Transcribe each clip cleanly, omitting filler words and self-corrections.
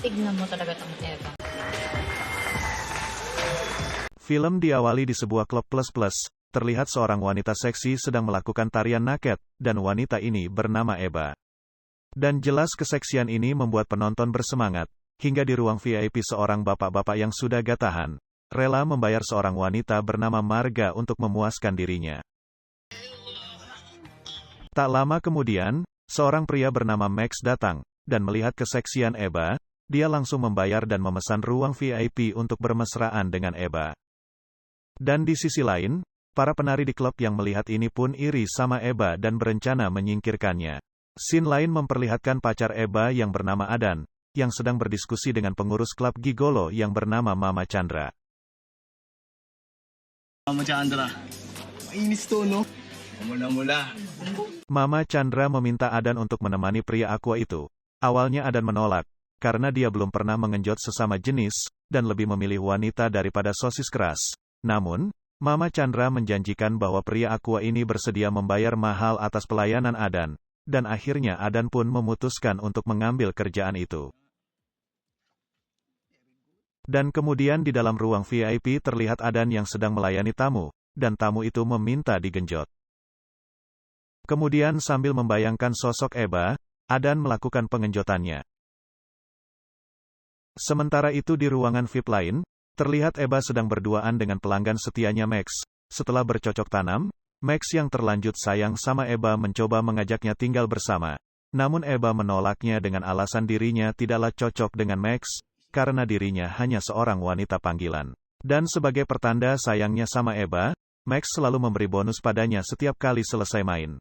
Tignan mo talaga 'tong Eva. Film diawali di sebuah klub plus-plus. Terlihat seorang wanita seksi sedang melakukan tarian naket, dan wanita ini bernama Eva. Dan jelas keseksian ini membuat penonton bersemangat, hingga di ruang VIP seorang bapak-bapak yang sudah gak tahan, rela membayar seorang wanita bernama Marga untuk memuaskan dirinya. Tak lama kemudian, seorang pria bernama Max datang, dan melihat keseksian Eva, dia langsung membayar dan memesan ruang VIP untuk bermesraan dengan Eva. Dan di sisi lain, para penari di klub yang melihat ini pun iri sama Eva dan berencana menyingkirkannya. Scene lain memperlihatkan pacar Eva yang bernama Adan, yang sedang berdiskusi dengan pengurus klub Gigolo yang bernama Mama Chandra. Mama Chandra, mainis to, no? Mula-mula. Mama Chandra meminta Adan untuk menemani pria Aqua itu. Awalnya Adan menolak, karena dia belum pernah mengenjot sesama jenis, dan lebih memilih wanita daripada sosis keras. Namun, Mama Chandra menjanjikan bahwa pria Aqua ini bersedia membayar mahal atas pelayanan Adan, dan akhirnya Adan pun memutuskan untuk mengambil kerjaan itu. Dan kemudian di dalam ruang VIP terlihat Adan yang sedang melayani tamu, dan tamu itu meminta digenjot. Kemudian sambil membayangkan sosok Eva, Adan melakukan pengenjotannya. Sementara itu di ruangan VIP lain, terlihat Eva sedang berduaan dengan pelanggan setianya Max. Setelah bercocok tanam, Max yang terlanjut sayang sama Eva mencoba mengajaknya tinggal bersama. Namun Eva menolaknya dengan alasan dirinya tidaklah cocok dengan Max, karena dirinya hanya seorang wanita panggilan. Dan sebagai pertanda sayangnya sama Eva, Max selalu memberi bonus padanya setiap kali selesai main.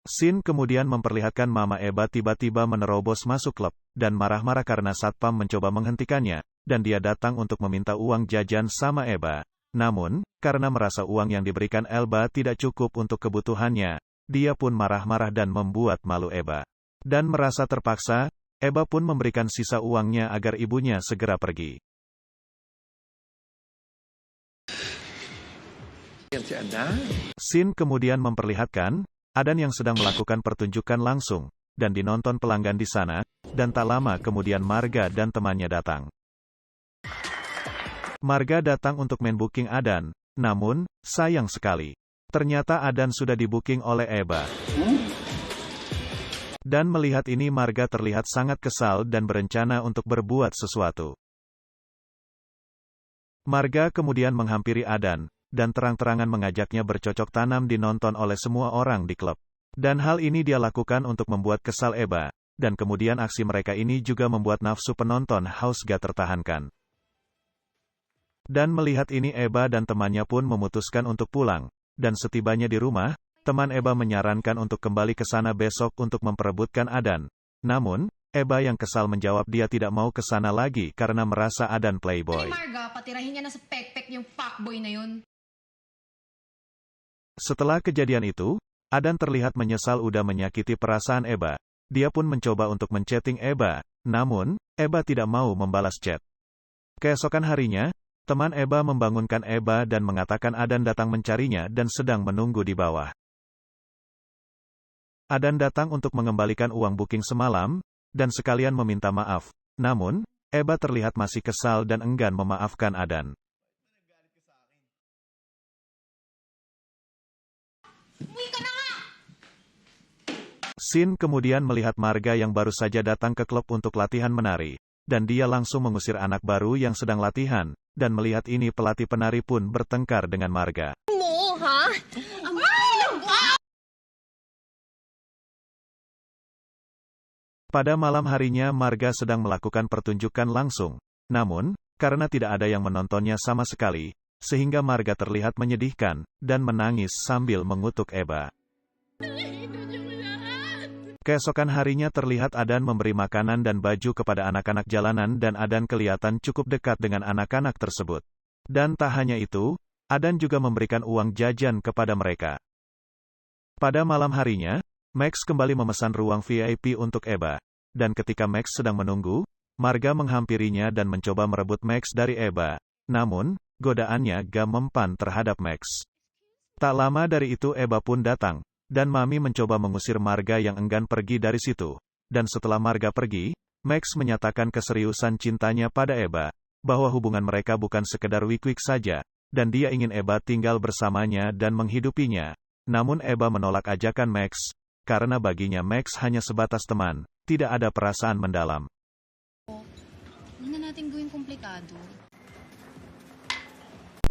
Scene kemudian memperlihatkan Mama Eva tiba-tiba menerobos masuk klub, dan marah-marah karena satpam mencoba menghentikannya, dan dia datang untuk meminta uang jajan sama Eva. Namun, karena merasa uang yang diberikan Elba tidak cukup untuk kebutuhannya, dia pun marah-marah dan membuat malu Eva. Dan merasa terpaksa, Eva pun memberikan sisa uangnya agar ibunya segera pergi. Scene kemudian memperlihatkan Adan yang sedang melakukan pertunjukan langsung, dan dinonton pelanggan di sana, dan tak lama kemudian Marga dan temannya datang. Marga datang untuk main booking Adan, namun, sayang sekali. Ternyata Adan sudah di-booking oleh Eva. Dan melihat ini Marga terlihat sangat kesal dan berencana untuk berbuat sesuatu. Marga kemudian menghampiri Adan, dan terang-terangan mengajaknya bercocok tanam dinonton oleh semua orang di klub. Dan hal ini dia lakukan untuk membuat kesal Eva, dan kemudian aksi mereka ini juga membuat nafsu penonton haus gak tertahankan. Dan melihat ini Eva dan temannya pun memutuskan untuk pulang, dan setibanya di rumah, teman Eva menyarankan untuk kembali ke sana besok untuk memperebutkan Adan. Namun, Eva yang kesal menjawab dia tidak mau ke sana lagi karena merasa Adan playboy. Marga, patirahin niya na sa pek-pek yung fuckboy na yun. Setelah kejadian itu, Adan terlihat menyesal udah menyakiti perasaan Eva. Dia pun mencoba untuk menchatting Eva, namun, Eva tidak mau membalas chat. Keesokan harinya, teman Eva membangunkan Eva dan mengatakan Adan datang mencarinya dan sedang menunggu di bawah. Adan datang untuk mengembalikan uang booking semalam, dan sekalian meminta maaf. Namun, Eva terlihat masih kesal dan enggan memaafkan Adan. Scene kemudian melihat Marga yang baru saja datang ke klub untuk latihan menari, dan dia langsung mengusir anak baru yang sedang latihan, dan melihat ini pelatih penari pun bertengkar dengan Marga. Mo, ha? Pada malam harinya Marga sedang melakukan pertunjukan langsung, namun, karena tidak ada yang menontonnya sama sekali, sehingga Marga terlihat menyedihkan, dan menangis sambil mengutuk Eva. Keesokan harinya terlihat Adan memberi makanan dan baju kepada anak-anak jalanan dan Adan kelihatan cukup dekat dengan anak-anak tersebut. Dan tak hanya itu, Adan juga memberikan uang jajan kepada mereka. Pada malam harinya, Max kembali memesan ruang VIP untuk Eva. Dan ketika Max sedang menunggu, Marga menghampirinya dan mencoba merebut Max dari Eva. Namun, godaannya gak mempan terhadap Max. Tak lama dari itu Eva pun datang, dan Mami mencoba mengusir Marga yang enggan pergi dari situ. Dan setelah Marga pergi, Max menyatakan keseriusan cintanya pada Eba, bahwa hubungan mereka bukan sekedar wik-wik saja, dan dia ingin Eba tinggal bersamanya dan menghidupinya. Namun Eba menolak ajakan Max, karena baginya Max hanya sebatas teman, tidak ada perasaan mendalam. Huwag na natin gawing komplikado.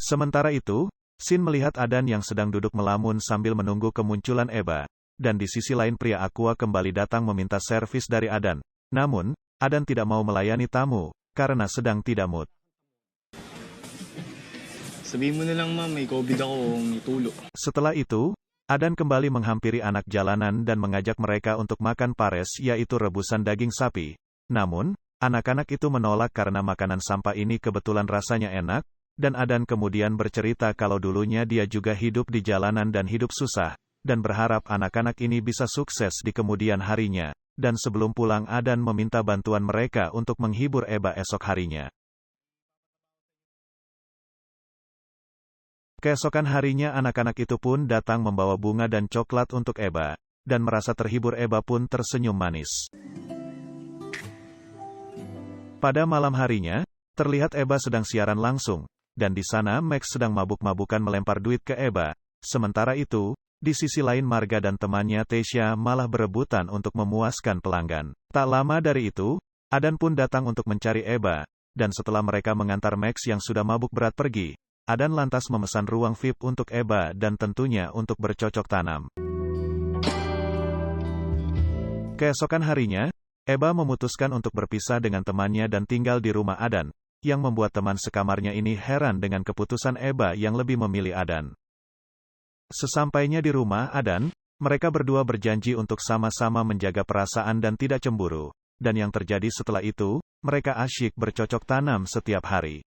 Sementara itu, Shin melihat Adan yang sedang duduk melamun sambil menunggu kemunculan Eba, dan di sisi lain pria Aqua kembali datang meminta servis dari Adan. Namun, Adan tidak mau melayani tamu, karena sedang tidak mood. Sabihin mo na lang ma'am, may COVID ako, may tulo. Setelah itu, Adan kembali menghampiri anak jalanan dan mengajak mereka untuk makan pares, yaitu rebusan daging sapi. Namun, anak-anak itu menolak karena makanan sampah ini kebetulan rasanya enak, dan Adan kemudian bercerita kalau dulunya dia juga hidup di jalanan dan hidup susah, dan berharap anak-anak ini bisa sukses di kemudian harinya. Dan sebelum pulang Adan meminta bantuan mereka untuk menghibur Eba esok harinya. Keesokan harinya anak-anak itu pun datang membawa bunga dan coklat untuk Eba, dan merasa terhibur Eba pun tersenyum manis. Pada malam harinya, terlihat Eba sedang siaran langsung, dan di sana Max sedang mabuk-mabukan melempar duit ke Eba. Sementara itu, di sisi lain Marga dan temannya Tasya malah berebutan untuk memuaskan pelanggan. Tak lama dari itu, Adan pun datang untuk mencari Eba, dan setelah mereka mengantar Max yang sudah mabuk berat pergi, Adan lantas memesan ruang VIP untuk Eba dan tentunya untuk bercocok tanam. Keesokan harinya, Eba memutuskan untuk berpisah dengan temannya dan tinggal di rumah Adan, yang membuat teman sekamarnya ini heran dengan keputusan Eba yang lebih memilih Adan. Sesampainya di rumah Adan, mereka berdua berjanji untuk sama-sama menjaga perasaan dan tidak cemburu, dan yang terjadi setelah itu, mereka asyik bercocok tanam setiap hari.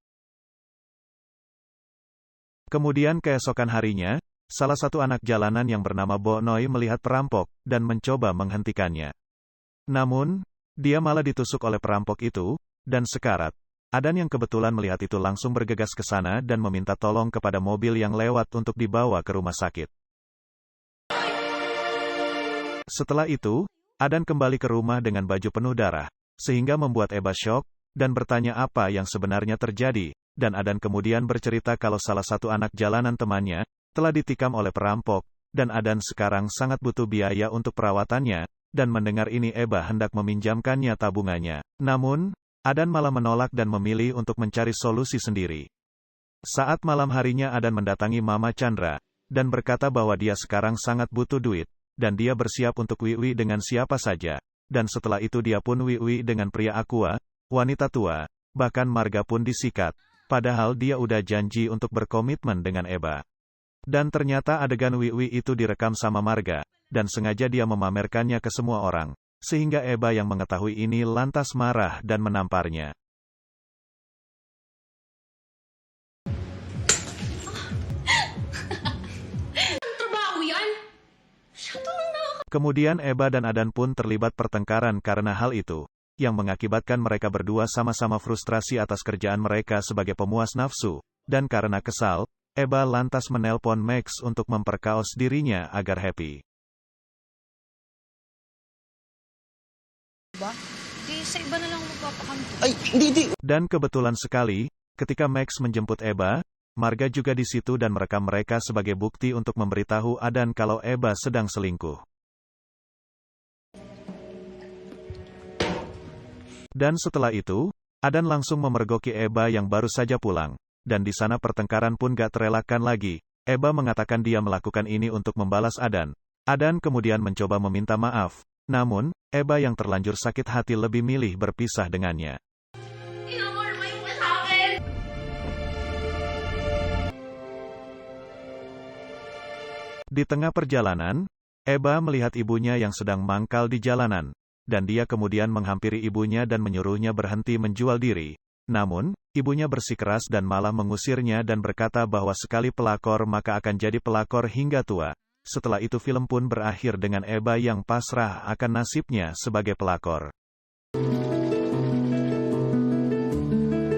Kemudian keesokan harinya, salah satu anak jalanan yang bernama Bo Noi melihat perampok, dan mencoba menghentikannya. Namun, dia malah ditusuk oleh perampok itu, dan sekarat. Adan yang kebetulan melihat itu langsung bergegas ke sana dan meminta tolong kepada mobil yang lewat untuk dibawa ke rumah sakit. Setelah itu, Adan kembali ke rumah dengan baju penuh darah, sehingga membuat Eba syok, dan bertanya apa yang sebenarnya terjadi, dan Adan kemudian bercerita kalau salah satu anak jalanan temannya, telah ditikam oleh perampok, dan Adan sekarang sangat butuh biaya untuk perawatannya, dan mendengar ini Eba hendak meminjamkannya tabungannya. Namun, Adan malah menolak dan memilih untuk mencari solusi sendiri. Saat malam harinya Adan mendatangi Mama Chandra, dan berkata bahwa dia sekarang sangat butuh duit, dan dia bersiap untuk wiwi dengan siapa saja, dan setelah itu dia pun wiwi dengan pria Aqua, wanita tua, bahkan Marga pun disikat, padahal dia udah janji untuk berkomitmen dengan Eba. Dan ternyata adegan wiwi itu direkam sama Marga, dan sengaja dia memamerkannya ke semua orang. Sehingga Eba yang mengetahui ini lantas marah dan menamparnya. Trabaho yan? Kemudian Eba dan Adan pun terlibat pertengkaran karena hal itu, yang mengakibatkan mereka berdua sama-sama frustrasi atas kerjaan mereka sebagai pemuas nafsu, dan karena kesal, Eba lantas menelpon Max untuk memperkaos dirinya agar happy. Di sa iba na lang magpapakanto. Ay, hindi. Dan kebetulan sekali, ketika Max menjemput Eba, Marga juga di situ dan merekam mereka sebagai bukti untuk memberitahu Adan kalau Eba sedang selingkuh. Dan setelah itu, Adan langsung memergoki Eba yang baru saja pulang, dan di sana pertengkaran pun gak terelakkan lagi. Eba mengatakan dia melakukan ini untuk membalas Adan. Adan kemudian mencoba meminta maaf, namun, Eba yang terlanjur sakit hati lebih milih berpisah dengannya. Inamor mo yung sa akin! Di tengah perjalanan, Eba melihat ibunya yang sedang mangkal di jalanan, dan dia kemudian menghampiri ibunya dan menyuruhnya berhenti menjual diri. Namun, ibunya bersikeras dan malah mengusirnya dan berkata bahwa sekali pelakor maka akan jadi pelakor hingga tua. Setelah itu film pun berakhir dengan Eba yang pasrah akan nasibnya sebagai pelakor.